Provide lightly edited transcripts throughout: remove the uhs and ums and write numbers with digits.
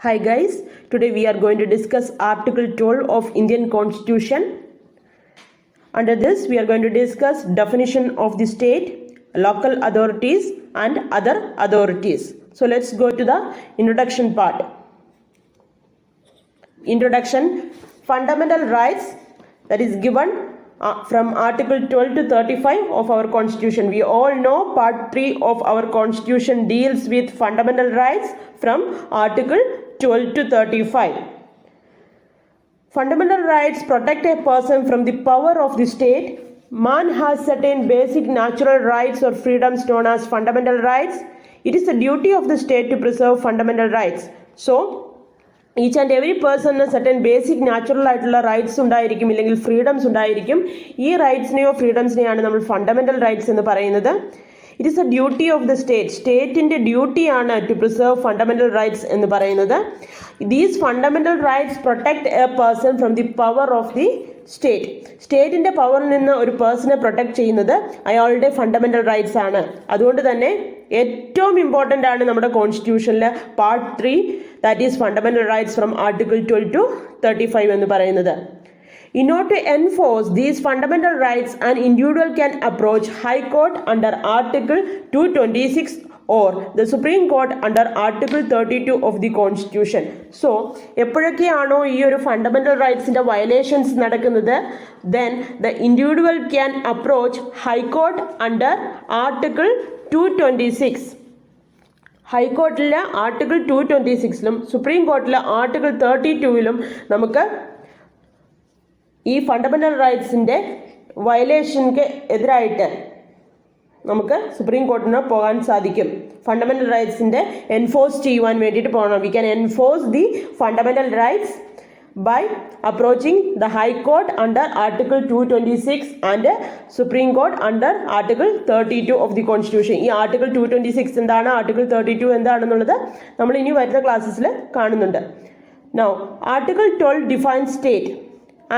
Hi guys, today we are going to discuss Article 12 of Indian Constitution. Under this, we are going to discuss definition of the state, local authorities and other authorities. So let's go to the introduction part. Introduction, fundamental rights that is given from Article 12 to 35 of our Constitution. We all know Part 3 of our Constitution deals with fundamental rights from Article 12 to 35. Fundamental rights protect a person from the power of the state. Man has certain basic natural rights or freedoms known as fundamental rights. It is the duty of the state to preserve fundamental rights. So, each and every person certain basic natural ആയിട്ടുള്ള rights ഉണ്ടായിരിക്കും, ഇല്ലെങ്കിൽ freedoms ഉണ്ടായിരിക്കും. ഈ റൈറ്റ്സിനെയോ ഫ്രീഡംസിനെയാണ് നമ്മൾ fundamental rights എന്ന് പറയുന്നത്. It is a duty of the state. സ്റ്റേറ്റിൻ്റെ ഡ്യൂട്ടിയാണ് ടു പ്രിസർവ് ഫണ്ടമെന്റൽ റൈറ്റ്സ് എന്ന് പറയുന്നത്. These fundamental rights protect a person from the power of the state. സ്റ്റേറ്റിൻ്റെ പവറിൽ നിന്ന് ഒരു പേഴ്സണെ പ്രൊട്ടക്ട് ചെയ്യുന്നത് അയാളുടെ ഫണ്ടമെന്റൽ റൈറ്റ്സ് ആണ്. അതുകൊണ്ട് തന്നെ ഏറ്റവും ഇമ്പോർട്ടൻ്റ് ആണ് നമ്മുടെ കോൺസ്റ്റിറ്റ്യൂഷനിൽ part 3, that is fundamental rights from article 12 to 35 എന്ന് പറയുന്നത്. In order to enforce these fundamental rights, an individual can approach High Court under Article 226 or the Supreme Court under Article 32 of the Constitution. So, എപ്പോഴൊക്കെയാണോ ഈ ഒരു fundamental റൈറ്റ്സിൻ്റെ violations നടക്കുന്നത്, then the individual can approach High Court under Article 226. ഹൈക്കോർട്ടിൽ article 226ലും supreme കോർട്ടിൽ article 32ലും നമുക്ക് ഈ fundamental റൈറ്റ്സിൻ്റെ വയലേഷൻക്ക് എതിരായിട്ട് നമുക്ക് സുപ്രീം കോർട്ടിന് പോകാൻ സാധിക്കും. ഫണ്ടമെന്റൽ റൈറ്റ്സിൻ്റെ എൻഫോഴ്സ് ചെയ്യുവാൻ വേണ്ടിയിട്ട് പോകണം. We can enforce the fundamental rights by approaching the High Court under Article 226 and Supreme Court under Article 32 of the Constitution. ഈ Article 226 എന്താണ്, Article 32 എന്താണെന്നുള്ളത് നമ്മൾ ഇനി വരുന്ന ക്ലാസ്സസിൽ കാണുന്നുണ്ട്. Now, Article 12 defines state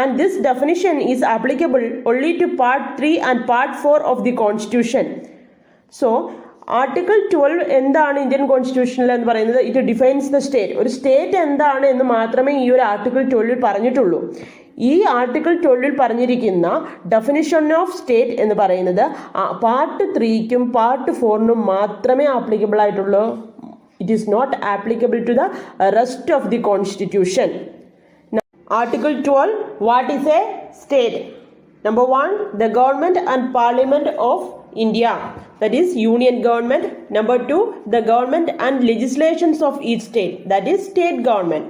and this definition is applicable only to Part 3 and Part 4 of the Constitution. So, article 12 എന്താണ് Indian കോൺസ്റ്റിറ്റ്യൂഷനിൽ എന്ന് പറയുന്നത്? It defines the state. ഒരു സ്റ്റേറ്റ് എന്താണ് എന്ന് മാത്രമേ ഈ ഒരു ആർട്ടിക്കിൾ 12 പറഞ്ഞിട്ടുള്ളൂ. ഈ ആർട്ടിക്കിൾ 12 പറഞ്ഞിരിക്കുന്ന ഡെഫിനിഷൻ ഓഫ് സ്റ്റേറ്റ് എന്ന് പറയുന്നത് പാർട്ട് 3ക്കും പാർട്ട് 4നും മാത്രമേ ആപ്ലിക്കബിൾ ആയിട്ടുള്ളൂ. It is not applicable to the rest of the constitution. Article 12, what is a state? Number 1, the government and parliament of India, that is union government. Number 2, the government and legislations of each state, that is state government.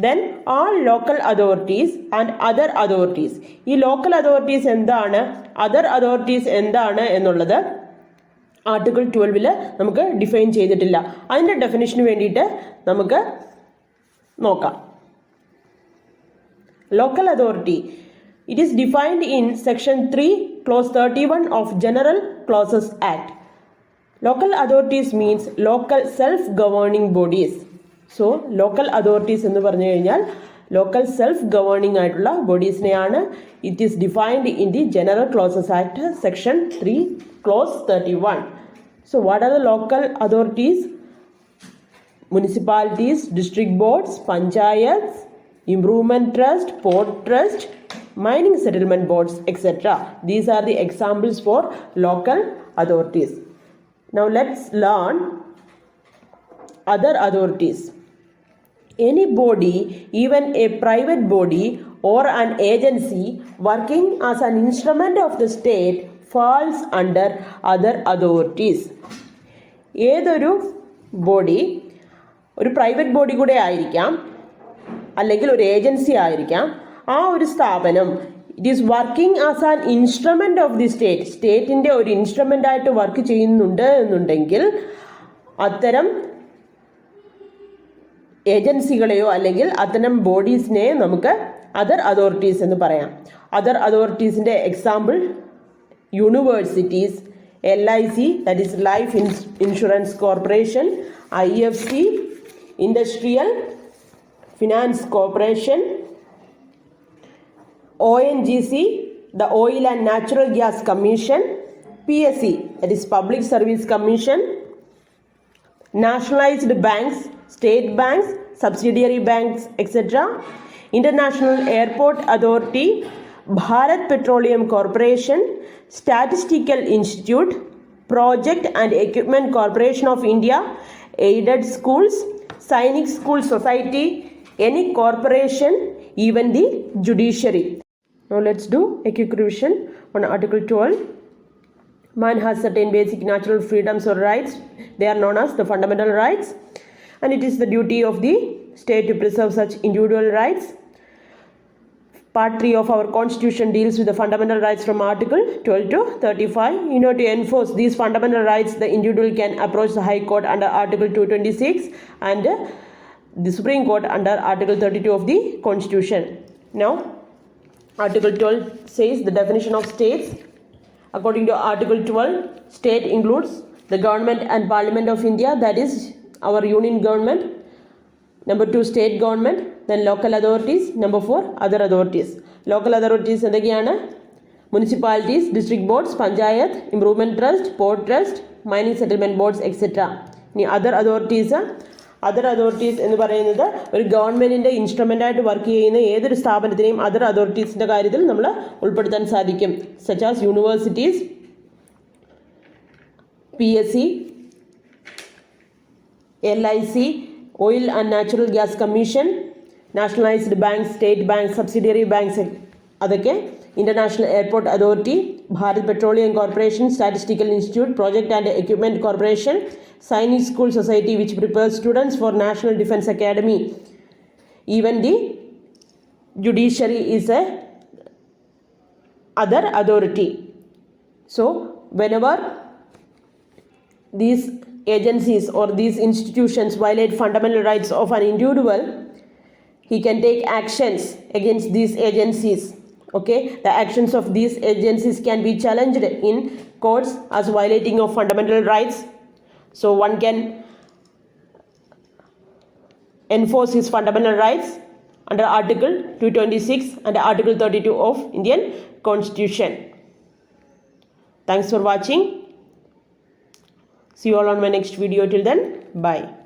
Then all local authorities and other authorities. ഈ local authorities എന്താണ്, other authorities എന്താണ് എന്നുള്ളത് article 12 നമുക്ക് define ചെയ്തിട്ടില്ല. അതിൻ്റെ definition വേണ്ടിയിട്ട് നമുക്ക് നോക്കാം. Local authority, it is defined in section 3 clause 31 of General Clauses Act. Local authorities means local self-governing bodies. So, local authorities എന്ന് പറഞ്ഞു കഴിഞ്ഞാൽ local self-governing ആയിട്ടുള്ള ബോഡീസിനെയാണ്. It is defined in the General Clauses Act section 3 clause 31. So, what are the local authorities? Municipalities, district boards, panchayats, improvement trust, port trust, mining settlement boards, etc. These are the examples for local authorities. Now let's learn other authorities. Any body, even a private body or an agency working as an instrument of the state falls under other authorities. ഏതൊരു body ഒരു private body കൂടെ ആയിരിക്കാം, അല്ലെങ്കിൽ ഒരു agency ആയിരിക്കാം. ആ ഒരു സ്ഥാപനം it is working as an instrument of the state, സ്റ്റേറ്റിൻ്റെ ഒരു ഇൻസ്ട്രുമെൻ്റ് ആയിട്ട് വർക്ക് ചെയ്യുന്നുണ്ട് എന്നുണ്ടെങ്കിൽ അത്തരം ഏജൻസികളെയോ അല്ലെങ്കിൽ അത്തരം ബോഡീസിനെയോ നമുക്ക് അതർ അതോറിറ്റീസ് എന്ന് പറയാം. അതർ അതോറിറ്റീസിൻ്റെ example universities, LIC that is Life Insurance Corporation, IFC, Industrial Finance Corporation, ONGC, the Oil and Natural Gas Commission, PSC that is Public Service Commission, nationalized banks state banks, subsidiary banks, etc. International Airport Authority, Bharat Petroleum Corporation, Statistical Institute, Project and Equipment Corporation of India, aided schools, Sainik School Society, any corporation, even the judiciary. Now let's do a quick revision on Article 12. Man has certain basic natural freedoms or rights. They are known as the fundamental rights, and it is the duty of the state to preserve such individual rights. Part 3 of our constitution deals with the fundamental rights from Article 12 to 35. To enforce these fundamental rights, the individual can approach the High Court under Article 226 and the Supreme Court under Article 32 of the Constitution. Now, Article 12 says the definition of states. According to Article 12, state includes the government and Parliament of India, that is our union government. Number 2, state government, then local authorities. Number 4, other authorities. Local authorities എന്തൊക്കെയാണ്? Municipalities, district boards, panchayat, improvement trust, port trust, mining settlement boards, etc. ഇനി other authorities എന്ന് പറയുന്നത് ഒരു ഗവൺമെൻറ്റിൻ്റെ ഇൻസ്ട്രുമെൻ്റായിട്ട് work ചെയ്യുന്ന ഏതൊരു സ്ഥാപനത്തിനെയും other അതോറിറ്റീസിൻ്റെ കാര്യത്തിൽ നമ്മൾ ഉൾപ്പെടുത്താൻ സാധിക്കും. Such as universities, PSC, LIC, Oil and Natural Gas Commission, nationalized banks, state banks, subsidiary banks, അതൊക്കെ. International Airport Authority, Bharat Petroleum Corporation, Statistical Institute, Project and Equipment Corporation, Sainik School Society which prepares students for National Defence Academy. Even the judiciary is a other authority. So whenever these agencies or these institutions violate fundamental rights of an individual, he can take actions against these agencies. Okay, the actions of these agencies can be challenged in courts as violating of fundamental rights. So one can enforce his fundamental rights under Article 226 and Article 32 of Indian Constitution. Thanks for watching. See you all on my next video. Till then, bye.